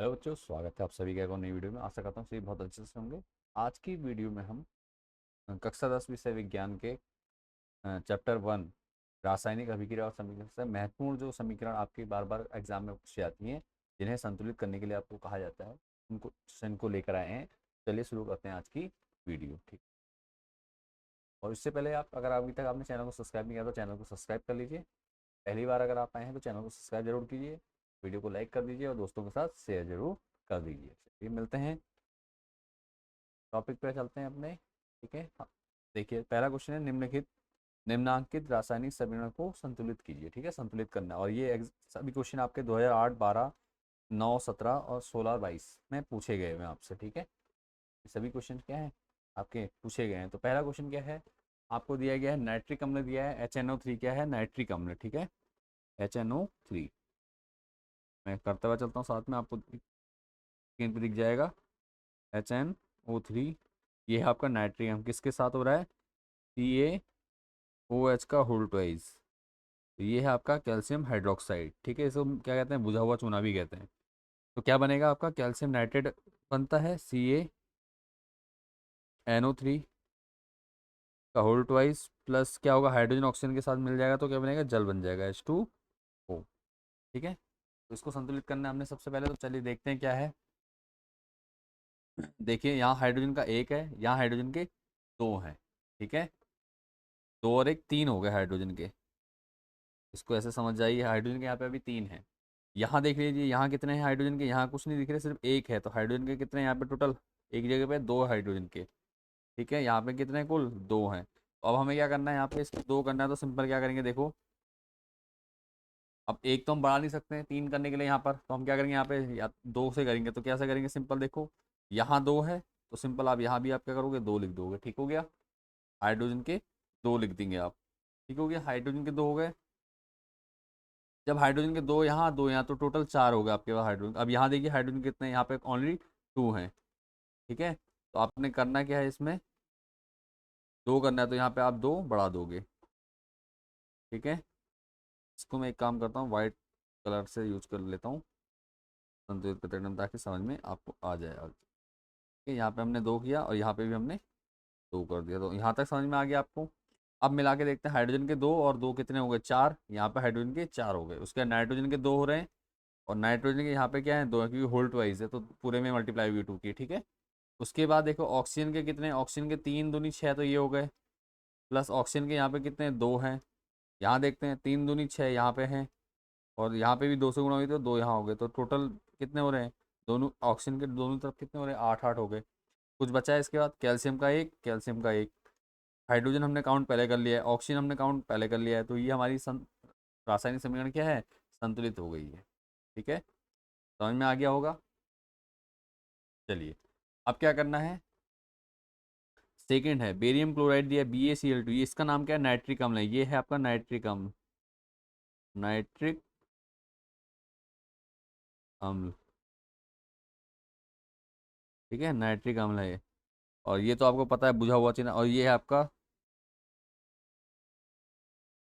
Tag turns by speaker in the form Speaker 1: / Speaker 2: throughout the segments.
Speaker 1: Hello बच्चों, स्वागत है आप सभी का एक और नई वीडियो में। आशा करता हूँ सभी बहुत अच्छे से होंगे। आज की वीडियो में हम कक्षा 10 विषय विज्ञान के चैप्टर 1 रासायनिक अभिक्रिया और समीकरण से महत्वपूर्ण जो समीकरण आपके बार बार एग्जाम में पूछी जाती हैं, जिन्हें संतुलित करने के लिए आपको कहा जाता है, उनको लेकर आए हैं। चलिए शुरू करते हैं आज की वीडियो। ठीक। और इससे पहले आप, अगर अभी तक आपने चैनल को सब्सक्राइब नहीं किया तो चैनल को सब्सक्राइब कर लीजिए। पहली बार अगर आप आए हैं तो चैनल को सब्सक्राइब जरूर कीजिए, वीडियो को लाइक कर दीजिए और दोस्तों के साथ शेयर जरूर कर दीजिए। चलिए मिलते हैं, टॉपिक पे चलते हैं अपने। ठीक है, हाँ। देखिए, पहला क्वेश्चन है, निम्नांकित रासायनिक समीकरण को संतुलित कीजिए। ठीक है, संतुलित करना। और ये सभी क्वेश्चन आपके 2008, 12, 9, 17 और 16 और 22 में पूछे गए हैं आपसे। ठीक है, ये सभी क्वेश्चन क्या है, आपके पूछे गए हैं। तो पहला क्वेश्चन क्या है, आपको दिया गया है नाइट्रिक अम्ल दिया है, HNO3 क्या है, नाइट्रिक अम्ल। ठीक है, HNO3 मैं करते हुआ चलता हूँ साथ में, आपको स्क्रीन पे दिख जाएगा। HNO3 ये है आपका नाइट्रिक अम्ल, किसके साथ हो रहा है, CaOH का होल ट्वाइस। तो ये है आपका कैल्शियम हाइड्रोक्साइड। ठीक है, इसको क्या कहते हैं, बुझा हुआ चूना भी कहते हैं। तो क्या बनेगा आपका, कैल्शियम नाइट्रेट बनता है CaNO3 का होल ट्वाइस, प्लस क्या होगा, हाइड्रोजन ऑक्सीजन के साथ मिल जाएगा तो क्या बनेगा, जल बन जाएगा, H2O। ठीक है, तो इसको संतुलित करना है हमने सबसे पहले। तो चलिए देखते हैं क्या है। देखिए, यहाँ हाइड्रोजन का एक है, यहाँ हाइड्रोजन के दो हैं। ठीक है, दो और एक तीन हो गए हाइड्रोजन के। इसको ऐसे समझ जाइए, हाइड्रोजन के यहाँ पे अभी तीन है। यहाँ देख लीजिए, यहाँ कितने हैं हाइड्रोजन के, यहाँ कुछ नहीं दिख रहे, सिर्फ एक है। तो हाइड्रोजन के कितने हैं यहाँ पे टोटल, एक जगह पे दो हाइड्रोजन के। ठीक है, यहाँ पे कितने हैं, कुल दो हैं। तो अब हमें क्या करना है, यहाँ पे इसको दो करना है। तो सिंपल क्या करेंगे, देखो, अब एक तो हम बढ़ा नहीं सकते हैं तीन करने के लिए यहाँ पर, तो हम क्या करेंगे, यहाँ पे या दो से करेंगे। तो कैसे करेंगे, सिंपल देखो, यहाँ दो है तो सिंपल आप यहाँ भी आप क्या करोगे, दो लिख दोगे। ठीक हो गया, हाइड्रोजन के दो लिख देंगे आप। ठीक हो गया, हाइड्रोजन के दो हो गए। जब हाइड्रोजन के दो यहाँ दो यहाँ, तो टोटल चार हो गए आपके पास हाइड्रोजन। अब यहाँ देखिए हाइड्रोजन कितने हैं, यहाँ पे ओनली टू हैं। ठीक है, तो आपने करना क्या है, इसमें दो करना है तो यहाँ पे आप दो बढ़ा दोगे। ठीक है, इसको मैं एक काम करता हूँ, वाइट कलर से यूज कर लेता हूँ संतुलित प्रतिक्रिया, ताकि समझ में आपको आ जाए। ठीक है, यहाँ पे हमने दो किया और यहाँ पे भी हमने दो कर दिया, तो यहाँ तक समझ में आ गया आपको। अब मिला के देखते हैं, हाइड्रोजन के दो और दो कितने हो गए, चार। यहाँ पे हाइड्रोजन के चार हो गए, उसके बाद नाइट्रोजन के दो हो रहे हैं। और नाइट्रोजन के यहाँ पे क्या है, दो है, क्योंकि होल्ट वाइज है तो पूरे में मल्टीप्लाई हुई टू की। ठीक है, उसके बाद देखो ऑक्सीजन के कितने, ऑक्सीजन के तीन दूनी छः, तो ये हो गए। प्लस ऑक्सीजन के यहाँ पे कितने, दो हैं। यहाँ देखते हैं, तीन दूनी छः यहाँ पे हैं, और यहाँ पे भी दो से गुणा हुई तो दो यहाँ हो गए। तो टोटल कितने हो रहे हैं, दोनों ऑक्सीजन के दोनों तरफ कितने हो रहे हैं, आठ आठ हो गए। कुछ बचा है इसके बाद, कैल्शियम का एक, कैल्शियम का एक। हाइड्रोजन हमने काउंट पहले कर लिया है, ऑक्सीजन हमने काउंट पहले कर लिया है। तो ये हमारी रासायनिक समीकरण क्या है, संतुलित हो गई है। ठीक है, समझ में आ गया होगा। चलिए, अब क्या करना है, सेकंड है बेरियम क्लोराइड दिया, BaCl2। ये इसका नाम क्या है, नाइट्रिक अम्ल है। ये है आपका नाइट्रिक अम्ल, नाइट्रिक अम्ल। ठीक है, नाइट्रिक अम्ल है ये। और ये तो आपको पता है, बुझा हुआ चिन्ह। और ये है आपका,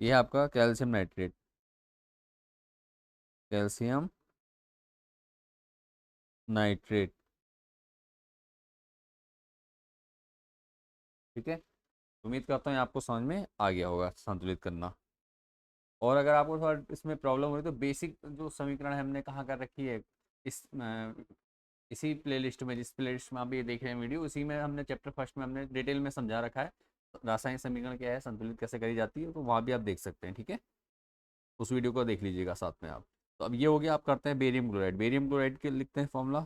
Speaker 1: ये है आपका कैल्शियम नाइट्रेट, कैल्शियम नाइट्रेट। ठीक है, उम्मीद करता हूँ ये आपको समझ में आ गया होगा संतुलित करना। और अगर आपको थोड़ा इसमें प्रॉब्लम हो रही तो बेसिक जो समीकरण है हमने कहाँ कर रखी है, इस इसी प्लेलिस्ट में, जिस प्लेलिस्ट में आप ये देख रहे हैं वीडियो, उसी में हमने चैप्टर फर्स्ट में हमने डिटेल में समझा रखा है रासायनिक समीकरण क्या है, संतुलित कैसे करी जाती है। तो वहाँ भी आप देख सकते हैं। ठीक है, उस वीडियो को देख लीजिएगा साथ में आप। तो अब ये हो गया, आप करते हैं बेरियम क्लोराइड। बेरियम क्लोराइड के लिखते हैं फॉर्मूला,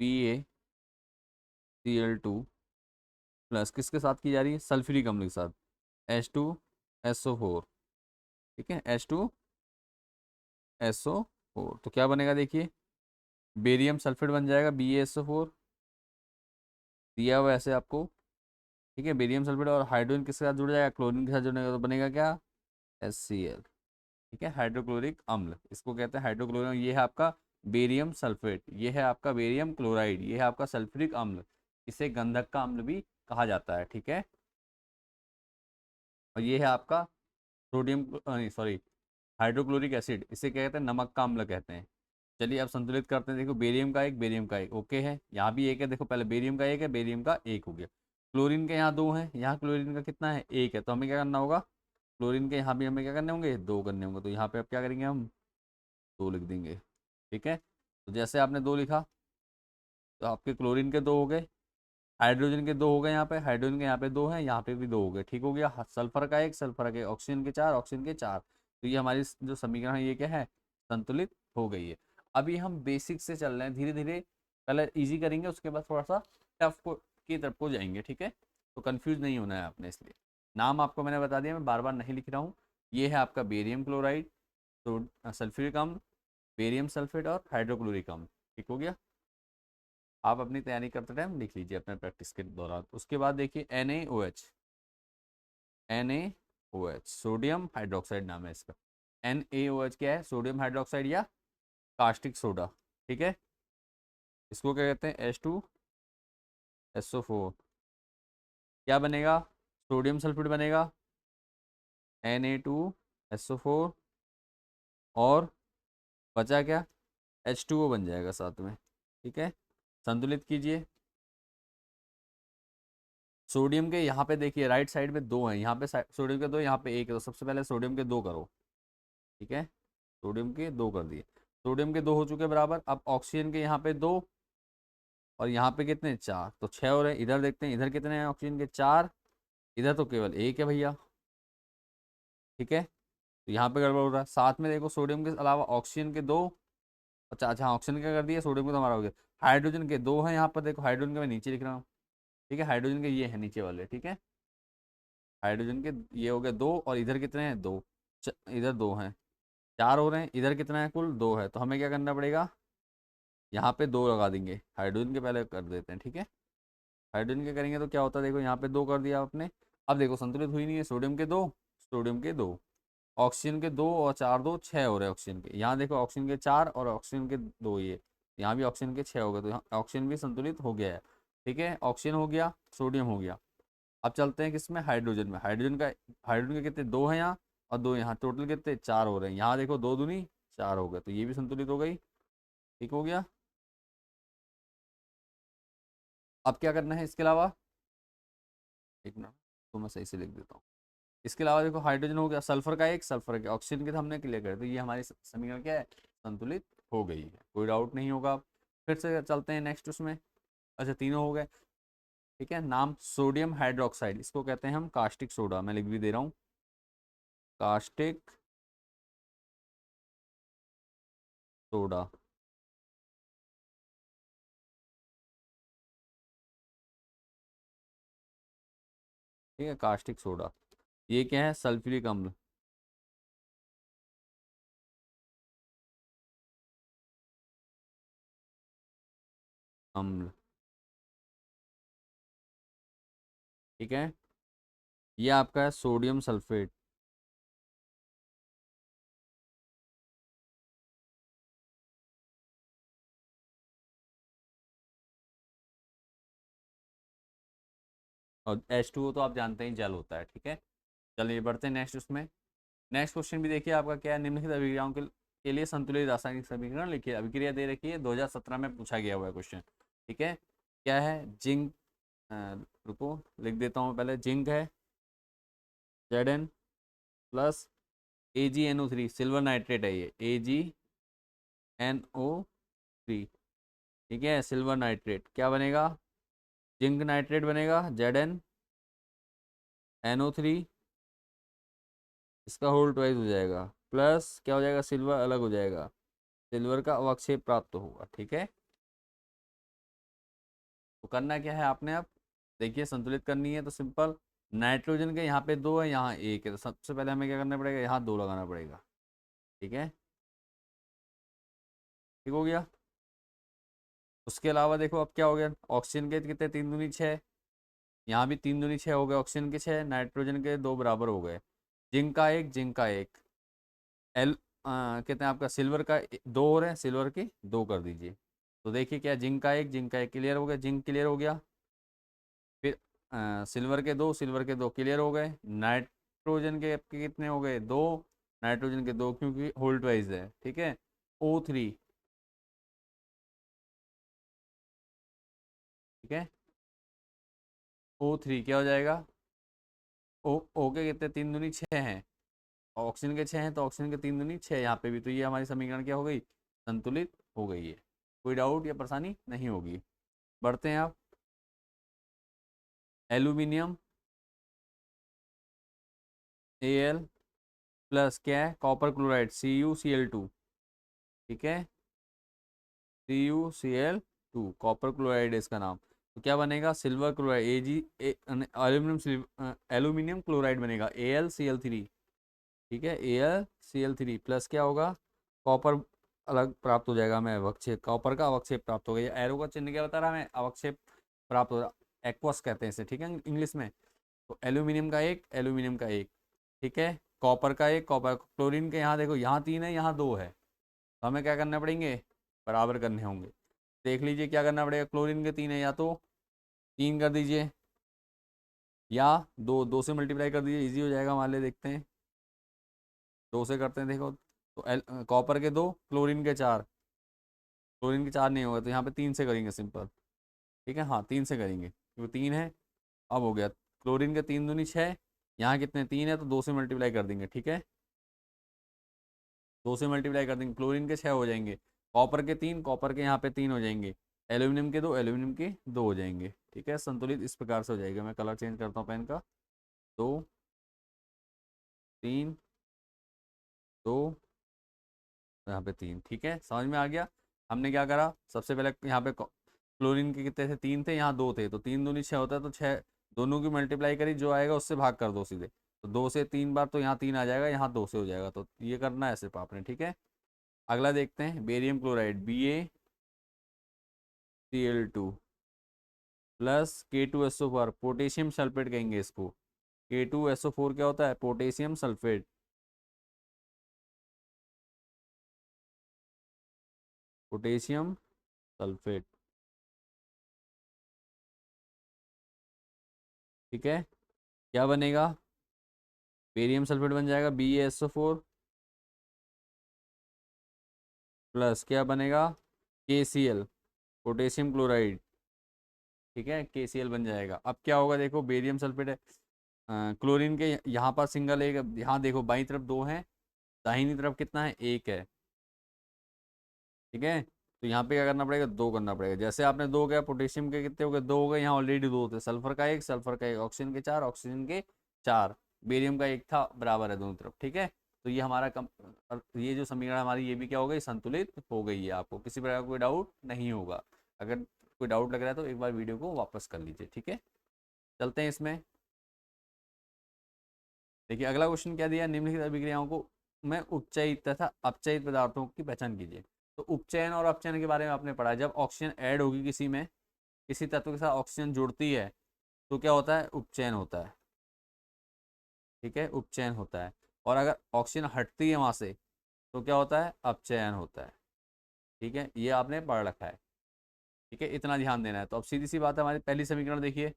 Speaker 1: BaCl2 प्लस किसके साथ की जा रही है, सल्फ्यूरिक अम्ल के साथ, H2SO4। ठीक है, H2SO4। तो क्या बनेगा, देखिए, बेरियम सल्फेट बन जाएगा, BaSO4 दिया हुआ ऐसे आपको। ठीक है, बेरियम सल्फेट और हाइड्रोजन किसके साथ जुड़ जाएगा, क्लोरीन के साथ जुड़ेगा, तो बनेगा क्या, HCl। ठीक है, हाइड्रोक्लोरिक अम्ल इसको कहते हैं, हाइड्रोक्लोरिक। ये है आपका बेरियम सल्फेट, ये है आपका बेरियम क्लोराइड, ये है आपका सल्फ्यूरिक अम्ल। इसे गंधक का अम्ल भी कहा जाता है। ठीक है, और ये है आपका सोडियम, नहीं सॉरी, हाइड्रोक्लोरिक एसिड, इसे क्या कहते हैं, नमक का अम्ल कहते हैं। चलिए अब संतुलित करते हैं। देखो बेरियम का एक, बेरियम का एक, ओके है। यहाँ भी एक है, देखो पहले बेरियम का एक है, बेरियम का एक हो गया। क्लोरीन के यहाँ दो है, यहाँ क्लोरीन का कितना है, एक है। तो हमें क्या करना होगा, क्लोरीन के यहाँ भी हमें क्या करने होंगे, दो करने होंगे। तो यहाँ पे अब क्या करेंगे हम, दो लिख देंगे। ठीक है, तो जैसे आपने दो लिखा तो आपके क्लोरीन के दो हो गए, हाइड्रोजन के दो हो गए, यहाँ पे हाइड्रोजन के यहाँ पे दो हैं, यहाँ पे भी दो हो गए। ठीक हो गया। सल्फर का एक, सल्फर का एक, ऑक्सीजन के चार, ऑक्सीजन के चार। तो ये हमारी जो समीकरण है ये क्या है, संतुलित हो गई है। अभी हम बेसिक से चल रहे हैं, धीरे धीरे पहले इजी करेंगे, उसके बाद थोड़ा सा टफ को की तरफ को जाएंगे। ठीक है, तो कंफ्यूज नहीं होना है आपने, इसलिए नाम आपको मैंने बता दिया, मैं बार बार नहीं लिख रहा हूँ। ये है आपका बेरियम क्लोराइड, तो सल्फ्यूरिक अम्ल, बेरियम सल्फेट और हाइड्रोक्लोरिक अम्ल। ठीक हो गया। आप अपनी तैयारी करते टाइम लिख लीजिए अपने प्रैक्टिस के दौरान। उसके बाद देखिए NaOH, NaOH सोडियम हाइड्रोक्साइड नाम है इसका। NaOH क्या है, सोडियम हाइड्रोक्साइड या कास्टिक सोडा। ठीक है, इसको क्या कहते हैं, H2SO4। क्या बनेगा, सोडियम सल्फेट बनेगा, Na2SO4, और बचा क्या, H2O बन जाएगा साथ में। ठीक है, संतुलित कीजिए। सोडियम के यहाँ पे देखिए राइट साइड में दो हैं, यहाँ पे सोडियम के दो, यहाँ पे एक है। तो सबसे पहले सोडियम के दो करो। ठीक है, सोडियम के दो कर दिए, सोडियम के दो हो चुके बराबर। अब ऑक्सीजन के यहाँ पे दो, और यहाँ पे कितने, चार, तो छः हो रहे हैं। इधर देखते हैं, इधर कितने हैं ऑक्सीजन के, चार। इधर तो केवल एक है भैया। ठीक है, तो यहाँ पे गड़बड़ हो रहा है। साथ में देखो सोडियम के अलावा ऑक्सीजन के दो, अच्छा अच्छा ऑक्सीजन का कर दिया, सोडियम का तो हमारा हो गया। हाइड्रोजन के दो हैं यहाँ पर, देखो हाइड्रोजन के मैं नीचे लिख रहा हूँ। ठीक है, हाइड्रोजन के ये है नीचे वाले। ठीक है, हाइड्रोजन के ये हो गए दो, और इधर कितने हैं, दो। इधर दो हैं, चार हो रहे हैं। इधर कितना है, कुल दो है। तो हमें क्या करना पड़ेगा, यहाँ पे दो लगा देंगे, हाइड्रोजन के पहले कर देते हैं। ठीक है, हाइड्रोजन के करेंगे तो क्या होता है, देखो यहाँ पे दो कर दिया आपने। अब देखो संतुलित हुई नहीं है, सोडियम के दो, सोडियम के दो, ऑक्सीजन के दो, और चार दो छः हो रहे हैं ऑक्सीजन के। यहाँ देखो ऑक्सीजन के चार और ऑक्सीजन के दो, ये यहाँ भी ऑक्सीजन के छः हो गए। तो यहाँ ऑक्सीजन भी संतुलित हो गया है। ठीक है, ऑक्सीजन हो गया, सोडियम हो गया। अब चलते हैं किसमें, हाइड्रोजन में। हाइड्रोजन के कितने, दो हैं यहाँ और दो यहाँ, टोटल कितने, चार हो रहे हैं। यहाँ देखो दो दूनी चार हो गए, तो ये भी संतुलित हो गई। ठीक हो गया। अब क्या करना है इसके अलावा, एक मिनट तो मैं सही से लिख देता हूँ। इसके अलावा देखो हाइड्रोजन हो गया, सल्फर का एक, सल्फर के, ऑक्सीजन के तो हमने क्लियर कर, तो ये हमारी समीकरण क्या है, संतुलित हो गई है। कोई डाउट नहीं होगा। फिर से चलते हैं नेक्स्ट उसमें। अच्छा तीनों हो गए। ठीक है, नाम सोडियम हाइड्रोक्साइड, इसको कहते हैं हम कास्टिक सोडा। मैं लिख भी दे रहा हूँ, कास्टिक सोडा। ठीक है, कास्टिक सोडा। ये क्या है, सल्फ्यूरिक अम्ल। अम्ल। ठीक है, ये आपका है सोडियम सल्फेट। और H2O तो आप जानते हैं जल होता है। ठीक है, चलिए बढ़ते हैं नेक्स्ट उसमें। नेक्स्ट क्वेश्चन भी देखिए आपका क्या है, निम्नलिखित अभिक्रियाओं के लिए संतुलित रासायनिक समीकरण लिखिए। अभिक्रिया दे रखी है, 2017 में पूछा गया हुआ है क्वेश्चन। ठीक है, क्या है, जिंक, रुको लिख देता हूँ पहले। जिंक है Zn plus AgNO3, silver nitrate है ये, AgNO3। ठीक है, सिल्वर नाइट्रेट क्या बनेगा, जिंक नाइट्रेट बनेगा, ZnNO3, इसका होल ट्वाइस हो जाएगा, प्लस क्या हो जाएगा, सिल्वर अलग हो जाएगा, सिल्वर का अवक्षेप प्राप्त होगा। ठीक है, तो करना क्या है आपने, अब देखिए संतुलित करनी है तो सिंपल, नाइट्रोजन के यहाँ पे दो है, यहाँ एक है, तो सबसे पहले हमें क्या करना पड़ेगा, यहाँ दो लगाना पड़ेगा। ठीक है, ठीक हो गया। उसके अलावा देखो अब क्या हो गया, ऑक्सीजन के कितने, तीन दूनी छः, यहाँ भी तीन दूनी छः हो गए, ऑक्सीजन के छः, नाइट्रोजन के दो बराबर हो गए। जिंक का एक, जिंक का एक, कहते हैं आपका सिल्वर का दो हो रहे हैं, सिल्वर के दो कर दीजिए। तो देखिए क्या, जिंक का एक, जिंक का एक क्लियर हो गया, जिंक क्लियर हो गया। फिर सिल्वर के दो, सिल्वर के दो क्लियर हो गए। नाइट्रोजन के आपके कितने हो गए, दो, नाइट्रोजन के दो, क्योंकि होल्ट वाइज है। ठीक है, O3, ठीक है। O3 क्या हो जाएगा, O के कितने, 3 दूनी 6 हैं, ऑक्सीजन के 6 हैं, तो ऑक्सीजन के 3 दूनी 6 यहाँ पे भी, तो ये हमारी समीकरण क्या हो गई, संतुलित हो गई है। कोई डाउट या परेशानी नहीं होगी। बढ़ते हैं आप। एल्यूमिनियम Al प्लस क्या है, कॉपर क्लोराइड CuCl2, ठीक है, CuCl2, कॉपर क्लोराइड है इसका नाम। तो क्या बनेगा, सिल्वर क्लोराइड एल्यूमिनियम क्लोराइड बनेगा AlCl3, ठीक है, AlCl3 प्लस क्या होगा, कॉपर अलग प्राप्त हो जाएगा, हमें अवक्षेप, कॉपर का अवक्षेप प्राप्त हो गया। एरो का चिन्ह क्या बता रहा है, हमें अवक्षेप प्राप्त हो रहा, एक्वस कहते हैं इसे, ठीक है, इंग्लिश में। तो एल्यूमिनियम का एक, एल्यूमिनियम का एक, ठीक है, कॉपर का एक, कॉपर, क्लोरीन के यहाँ देखो, यहाँ 3 है, यहाँ 2 है, तो हमें क्या करना पड़ेंगे, बराबर करने होंगे। देख लीजिए क्या करना पड़ेगा, क्लोरीन के 3 है, या तो 3 कर दीजिए, या 2 से मल्टीप्लाई कर दीजिए, इजी हो जाएगा मान ले, देखते हैं 2 से करते हैं, देखो तो कॉपर के 2, क्लोरीन के 4, क्लोरीन के 4 नहीं होगा, तो यहाँ पे 3 से करेंगे सिंपल, ठीक है, हाँ 3 से करेंगे क्योंकि 3 है। अब हो गया, क्लोरीन के 3 दूनी 6, यहाँ कितने 3 है, तो 2 से मल्टीप्लाई कर देंगे, ठीक है, 2 से मल्टीप्लाई कर देंगे, क्लोरीन के 6 हो जाएंगे, कॉपर के 3, कॉपर के यहाँ पे 3 हो जाएंगे, एल्यूमिनियम के 2, एल्यूमिनियम के 2 हो जाएंगे, ठीक है, संतुलित इस प्रकार से हो जाएगा। मैं कलर चेंज करता हूँ पेन का, 2 3 2, यहाँ पे 3, ठीक है, समझ में आ गया। हमने क्या करा, सबसे पहले यहाँ पे क्लोरीन के कितने थे, 3 थे, यहाँ 2 थे, तो 3 दूनी 6 होता है, तो 6 दोनों की मल्टीप्लाई करी, जो आएगा उससे भाग कर दो सीधे, तो 2 से 3 बार, तो यहाँ 3 आ जाएगा, यहाँ 2 से हो जाएगा, तो ये करना है सिर्फ आपने, ठीक है। अगला देखते हैं, barium chloride BaCl2 plus K2SO4, potassium sulphate कहेंगे इसको, K2SO4 क्या होता है, पोटेशियम सल्फेट, पोटेशियम सल्फेट, ठीक है। क्या बनेगा, बेरियम सल्फेट बन जाएगा BaSO4 प्लस क्या बनेगा, KCl, पोटेशियम क्लोराइड, ठीक है, KCl बन जाएगा। अब क्या होगा, देखो बेरियम सल्फेट है, क्लोरीन के यहाँ पर सिंगल एक, यहाँ देखो बाई तरफ 2 है, दाहिनी तरफ कितना है, 1 है, ठीक है, तो यहाँ पे क्या करना पड़ेगा, 2 करना पड़ेगा। जैसे आपने 2 गया, पोटेशियम के कितने हो गए, 2 हो गए, यहाँ ऑलरेडी 2 थे, सल्फर का एक, सल्फर का एक, ऑक्सीजन के 4, ऑक्सीजन के 4, बेरियम का 1 था, बराबर है दोनों तरफ, ठीक है। तो ये हमारा और ये जो समीकरण हमारी, ये भी क्या हो गई, संतुलित हो गई है। आपको किसी प्रकार का कोई डाउट नहीं होगा। अगर कोई डाउट लग रहा है तो एक बार वीडियो को वापस कर लीजिए, ठीक है। चलते हैं इसमें, देखिए अगला क्वेश्चन क्या दिया, निम्नलिखित अभिक्रियाओं को में उपचयित तथा अपचयित पदार्थों की पहचान कीजिए। तो उपचयन और अपचयन के बारे में आपने पढ़ा, जब ऑक्सीजन ऐड होगी किसी में, किसी तत्व के साथ ऑक्सीजन जुड़ती है, तो क्या होता है, उपचयन होता है, ठीक है, उपचयन होता है। और अगर ऑक्सीजन हटती है वहां से, तो क्या होता है, अपचयन होता है, ठीक है, ये आपने पढ़ रखा है, ठीक है, इतना ध्यान देना है। तो अब सीधी सी बात है, हमारी पहली समीकरण देखिए,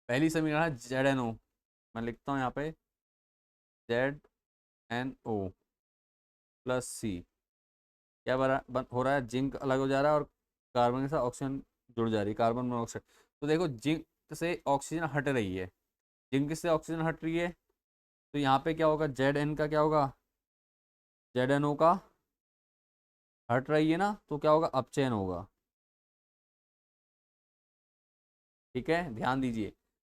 Speaker 1: पहली समीकरण है ZnO, मैं लिखता हूँ यहाँ पे ZnO प्लस सी, क्या हो रहा है, जिंक अलग हो जा रहा है और कार्बन के साथ ऑक्सीजन जुड़ जा रही है, कार्बन मोनोऑक्साइड। तो देखो जिंक से ऑक्सीजन हट रही है, जिंक से ऑक्सीजन हट रही है, तो यहाँ पे क्या होगा, Zn का क्या होगा, ZnO का हट रही है ना, तो क्या होगा, अपचयन होगा, ठीक है, ध्यान दीजिए,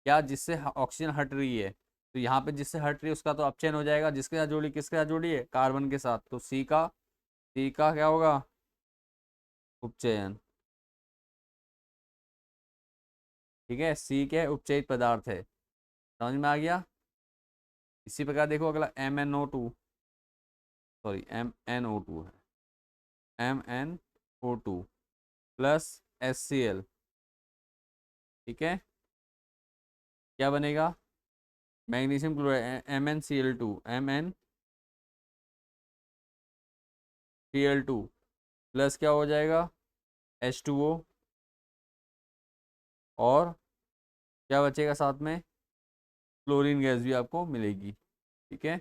Speaker 1: क्या जिससे ऑक्सीजन हट रही है, तो यहाँ पे जिससे हट रही है उसका तो अपचयन हो जाएगा, जिसके साथ जोड़ी, किसके साथ जोड़ी है, कार्बन के साथ, तो सी का क्या होगा, उपचयन, ठीक है, सी के उपचयित पदार्थ है, समझ में आ गया। इसी प्रकार देखो अगला MnO2, सॉरी MnO2 है, MnO2 प्लस HCl, ठीक है, क्या बनेगा, magnesium chloride MnCl2, MnCl2 plus क्या हो जाएगा, H2O, और क्या बचेगा साथ में, क्लोरीन गैस भी आपको मिलेगी, ठीक है,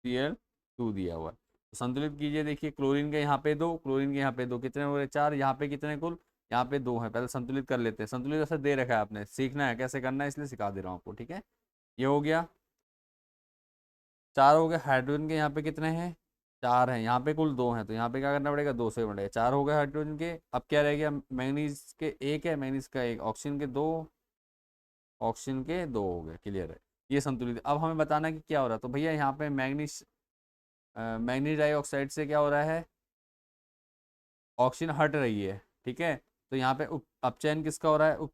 Speaker 1: Cl2 दिया हुआ है। संतुलित कीजिए, देखिए क्लोरीन के यहाँ पे दो, क्लोरीन के यहाँ पे दो, कितने हो गए 4, यहाँ पे कितने कुल, यहाँ पे 2 हैं। पहले संतुलित कर लेते हैं, संतुलित ऐसे दे रखा है आपने, सीखना है कैसे करना है इसलिए सिखा दे रहा हूँ आपको, ठीक है। ये हो गया, 4 हो गए। हाइड्रोजन के यहाँ पे कितने हैं, 4 हैं, यहाँ पे कुल 2 हैं, तो यहाँ पे क्या करना पड़ेगा, 2 से बढ़ेगा, 4 हो गए हाइड्रोजन के। अब क्या रह गया, मैंगनीज के 1 है, मैंगनीज का 1, ऑक्सीजन के 2, ऑक्सीजन के 2 हो गए, क्लियर है। ये संतुलित। अब हमें बताना है कि क्या हो रहा है, तो भैया यहाँ पे मैंगनीज, मैंगनीज डाइऑक्साइड से क्या हो रहा है, ऑक्सीजन हट रही है, ठीक है। तो यहाँ पे अपचयन किसका हो रहा है,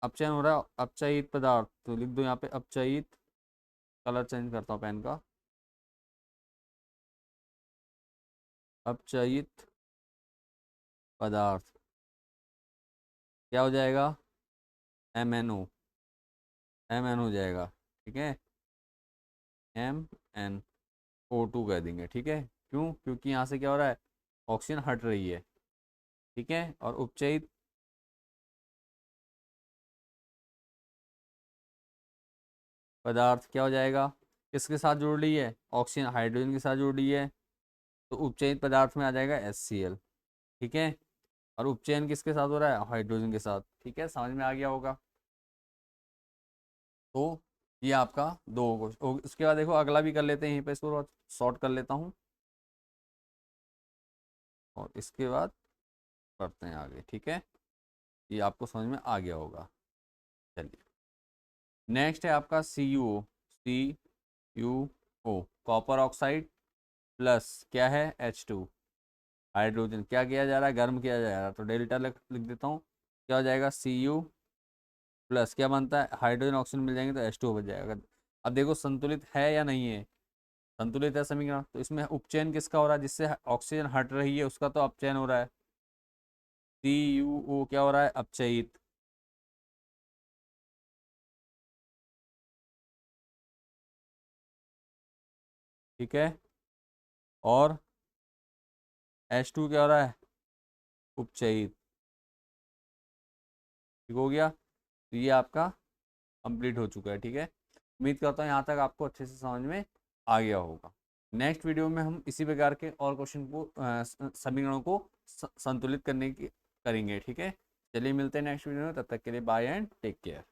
Speaker 1: अपचयन हो रहा है अपचयित पदार्थ, तो लिख दो यहाँ पे अपचयित, कलर चेंज करता हूँ पेन का, अपचयित पदार्थ क्या हो जाएगा, MnO, MN हो जाएगा, ठीक है, MnO2 कह देंगे, ठीक है। क्यों, क्योंकि यहाँ से क्या हो रहा है, ऑक्सीजन हट रही है, ठीक है। और उपचयित पदार्थ क्या हो जाएगा, किसके साथ जुड़ रही है, ऑक्सीजन हाइड्रोजन के साथ जुड़ रही है, तो उपचयित पदार्थ में आ जाएगा HCl, ठीक है। और उपचयन किसके साथ हो रहा है, हाइड्रोजन के साथ, ठीक है, समझ में आ गया होगा। तो ये आपका दो उसके बाद देखो अगला भी कर लेते हैं, यहीं पे इसको शॉर्ट कर लेता हूँ और इसके बाद करते हैं आगे, ठीक है। ये आपको समझ में आ गया होगा। चलिए नेक्स्ट है आपका CuO, कॉपर ऑक्साइड प्लस क्या है H2, हाइड्रोजन क्या किया जा रहा है, गर्म किया जा रहा है, तो डेल्टा लिख देता हूँ। क्या हो जाएगा, Cu प्लस क्या बनता है, हाइड्रोजन ऑक्सीजन मिल जाएंगे तो H2 बच जाएगा। अब देखो संतुलित है या नहीं है, संतुलित है समीकरण, तो इसमें उपचयन किसका हो रहा है, जिससे ऑक्सीजन हट रही है उसका तो अपचयन हो रहा है, CuO क्या हो रहा है, अपचयित, ठीक है। और H2 क्या हो रहा है, उपचयित, ठीक हो गया। तो ये आपका कंप्लीट हो चुका है, ठीक है। उम्मीद करता हूँ यहाँ तक आपको अच्छे से समझ में आ गया होगा। नेक्स्ट वीडियो में हम इसी प्रकार के और क्वेश्चन को समीकरणों को संतुलित करने की करेंगे, ठीक है। चलिए मिलते हैं नेक्स्ट वीडियो में, तब तक के लिए बाय एंड टेक केयर।